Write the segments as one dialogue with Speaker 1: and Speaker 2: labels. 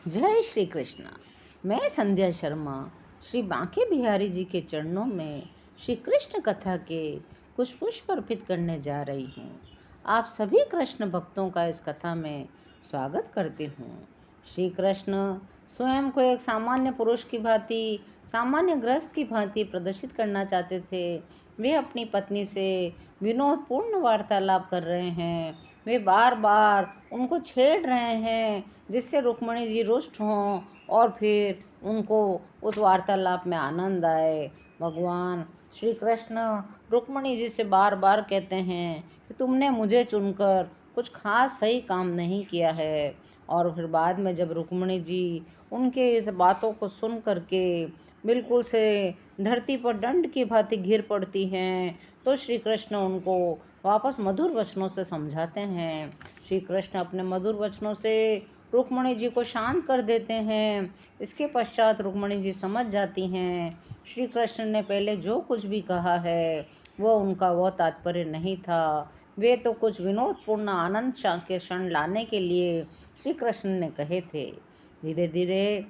Speaker 1: जय श्री कृष्ण। मैं संध्या शर्मा श्री बांके बिहारी जी के चरणों में श्री कृष्ण कथा के कुछ पुष्प अर्पित करने जा रही हूँ। आप सभी कृष्ण भक्तों का इस कथा में स्वागत करती हूँ। श्री कृष्ण स्वयं को एक सामान्य पुरुष की भांति, सामान्य गृहस्थ की भांति प्रदर्शित करना चाहते थे। वे अपनी पत्नी से विनोदपूर्ण वार्तालाप कर रहे हैं। वे बार बार उनको छेड़ रहे हैं जिससे रुक्मिणी जी रुष्ट हों और फिर उनको उस वार्तालाप में आनंद आए। भगवान श्री कृष्ण रुक्मिणी जी से बार बार कहते हैं कि तुमने मुझे चुनकर कुछ खास सही काम नहीं किया है। और फिर बाद में जब रुक्मिणी जी उनके इस बातों को सुन करके बिल्कुल से धरती पर दंड की भांति गिर पड़ती हैं, तो श्री कृष्ण उनको वापस मधुर वचनों से समझाते हैं। श्री कृष्ण अपने मधुर वचनों से रुक्मिणी जी को शांत कर देते हैं। इसके पश्चात रुक्मिणी जी समझ जाती हैं श्री कृष्ण ने पहले जो कुछ भी कहा है वो तात्पर्य नहीं था। वे तो कुछ विनोदपूर्ण आनंद के क्षण लाने के लिए श्री कृष्ण ने कहे थे। धीरे धीरे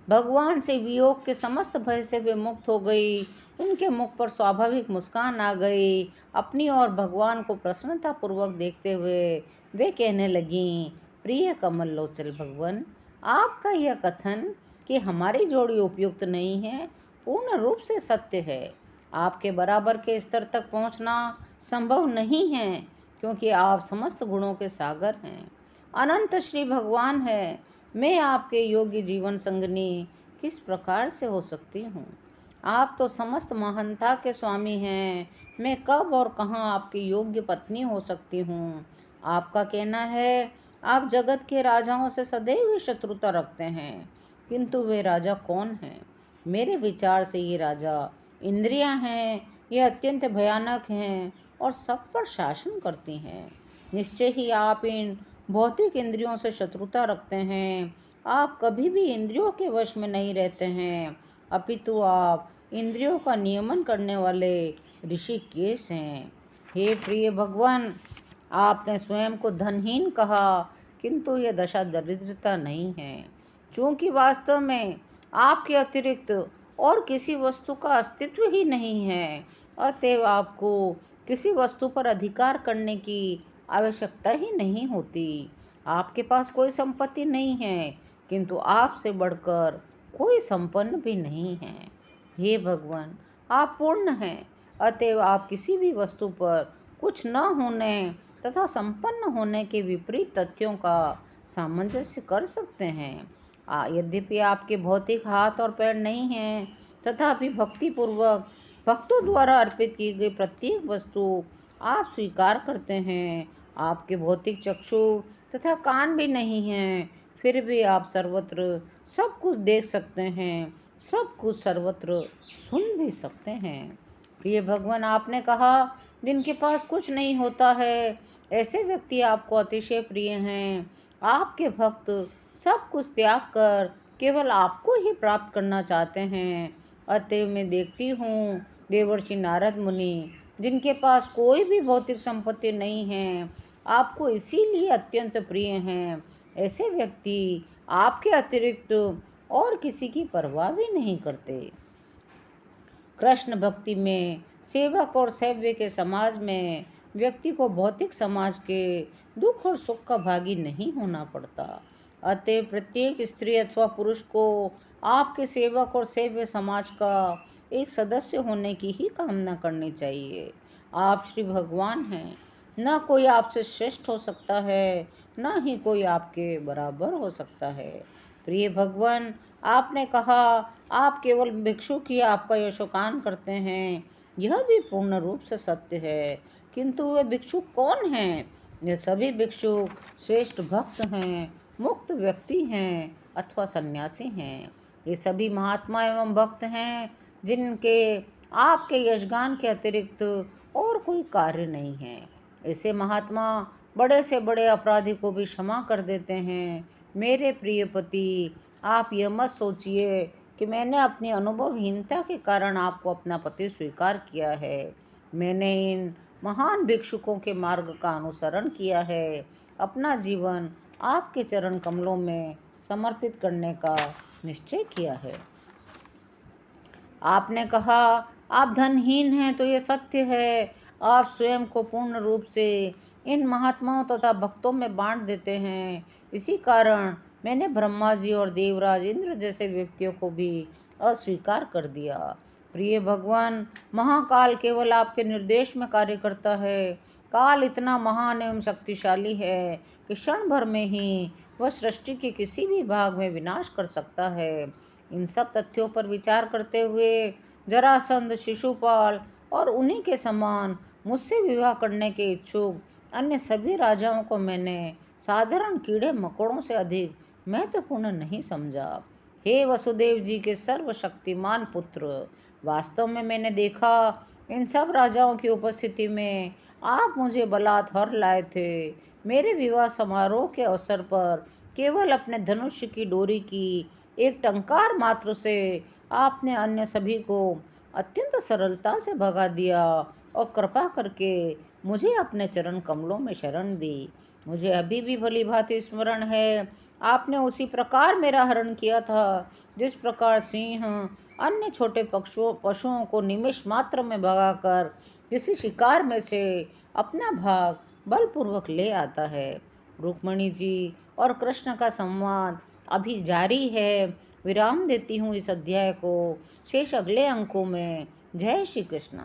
Speaker 1: भगवान से वियोग के समस्त भय से वे मुक्त हो गई। उनके मुख पर स्वाभाविक मुस्कान आ गई। अपनी और भगवान को प्रसन्नतापूर्वक देखते हुए वे कहने लगीं, प्रिय कमल लोचन भगवान, आपका यह कथन कि हमारी जोड़ी उपयुक्त नहीं है पूर्ण रूप से सत्य है। आपके बराबर के स्तर तक पहुंचना संभव नहीं है, क्योंकि आप समस्त गुणों के सागर हैं, अनंत श्री भगवान है। मैं आपके योग्य जीवन संगनी किस प्रकार से हो सकती हूँ? आप तो समस्त महानता के स्वामी हैं। मैं कब और कहाँ आपकी योग्य पत्नी हो सकती हूँ? आपका कहना है आप जगत के राजाओं से सदैव शत्रुता रखते हैं, किंतु वे राजा कौन हैं? मेरे विचार से ये राजा इंद्रियां हैं। ये अत्यंत भयानक हैं और सब पर शासन करती हैं। निश्चय ही आप इन भौतिक इंद्रियों से शत्रुता रखते हैं। आप कभी भी इंद्रियों के वश में नहीं रहते हैं, अपितु आप इंद्रियों का नियमन करने वाले ऋषिकेश हैं। हे प्रिय भगवान, आपने स्वयं को धनहीन कहा, किंतु यह दशा दरिद्रता नहीं है, क्योंकि वास्तव में आपके अतिरिक्त और किसी वस्तु का अस्तित्व ही नहीं है। अतएव आपको किसी वस्तु पर अधिकार करने की आवश्यकता ही नहीं होती। आपके पास कोई संपत्ति नहीं है, किंतु आपसे बढ़कर कोई संपन्न भी नहीं है। हे भगवान, आप पूर्ण हैं, अतएव आप किसी भी वस्तु पर कुछ न होने तथा संपन्न होने के विपरीत तथ्यों का सामंजस्य कर सकते हैं। यद्यपि आपके भौतिक हाथ और पैर नहीं हैं, तथापि भक्तिपूर्वक भक्तों द्वारा अर्पित की गई प्रत्येक वस्तु आप स्वीकार करते हैं। आपके भौतिक चक्षु तथा कान भी नहीं हैं, फिर भी आप सर्वत्र सब कुछ देख सकते हैं, सब कुछ सर्वत्र सुन भी सकते हैं। प्रिय भगवान, आपने कहा जिनके पास कुछ नहीं होता है ऐसे व्यक्ति आपको अतिशय प्रिय हैं। आपके भक्त सब कुछ त्याग कर केवल आपको ही प्राप्त करना चाहते हैं। अतएव मैं देखती हूँ देवर्षि नारद मुनि, जिनके पास कोई भी भौतिक संपत्ति नहीं है, आपको इसीलिए अत्यंत प्रिय हैं। ऐसे व्यक्ति आपके अतिरिक्त और किसी की परवाह भी नहीं करते। कृष्ण भक्ति में सेवक और सेव्य के समाज में व्यक्ति को भौतिक समाज के दुख और सुख का भागी नहीं होना पड़ता। अतः प्रत्येक स्त्री अथवा पुरुष को आपके सेवक और सेव्य समाज का एक सदस्य होने की ही कामना करनी चाहिए। आप श्री भगवान हैं, न कोई आपसे श्रेष्ठ हो सकता है, न ही कोई आपके बराबर हो सकता है। प्रिय भगवान, आपने कहा आप केवल भिक्षु की आपका यशोगान करते हैं, यह भी पूर्ण रूप से सत्य है, किंतु वे भिक्षु कौन हैं? ये सभी भिक्षु श्रेष्ठ भक्त हैं, मुक्त व्यक्ति हैं अथवा सन्यासी हैं। ये सभी महात्मा एवं भक्त हैं जिनके आपके यशगान के अतिरिक्त और कोई कार्य नहीं है। ऐसे महात्मा बड़े से बड़े अपराधी को भी क्षमा कर देते हैं। मेरे प्रिय पति, आप यह मत सोचिए कि मैंने अपनी अनुभवहीनता के कारण आपको अपना पति स्वीकार किया है। मैंने इन महान भिक्षुकों के मार्ग का अनुसरण किया है। अपना जीवन आपके चरण कमलों में समर्पित करने का निश्चय किया है। आपने कहा आप धनहीन हैं, तो ये सत्य है। आप स्वयं को पूर्ण रूप से इन महात्माओं तथा भक्तों में बांट देते हैं। इसी कारण मैंने ब्रह्मा जी और देवराज इंद्र जैसे व्यक्तियों को भी अस्वीकार कर दिया। प्रिय भगवान, महाकाल केवल आपके निर्देश में कार्य करता है। काल इतना महान एवं शक्तिशाली है कि क्षण भर में ही वह सृष्टि के किसी भी भाग में विनाश कर सकता है। इन सब तथ्यों पर विचार करते हुए जरासंध, शिशुपाल और उन्हीं के समान मुझसे विवाह करने के इच्छुक अन्य सभी राजाओं को मैंने साधारण कीड़े मकोड़ों से अधिक महत्वपूर्ण नहीं समझा। हे वसुदेव जी के सर्वशक्तिमान पुत्र, वास्तव में मैंने देखा इन सब राजाओं की उपस्थिति में आप मुझे बलात् हर लाए थे। मेरे विवाह समारोह के अवसर पर केवल अपने धनुष की डोरी की एक टंकार मात्र से आपने अन्य सभी को अत्यंत सरलता से भगा दिया और कृपा करके मुझे अपने चरण कमलों में शरण दी। मुझे अभी भी भली भांति स्मरण है, आपने उसी प्रकार मेरा हरण किया था जिस प्रकार सिंह अन्य छोटे पशुओं को निमिष मात्र में भगाकर किसी शिकार में से अपना भाग बलपूर्वक ले आता है। रुक्मिणी जी और कृष्ण का संवाद अभी जारी है। विराम देती हूँ इस अध्याय को। शेष अगले अंकों में। जय श्री कृष्ण।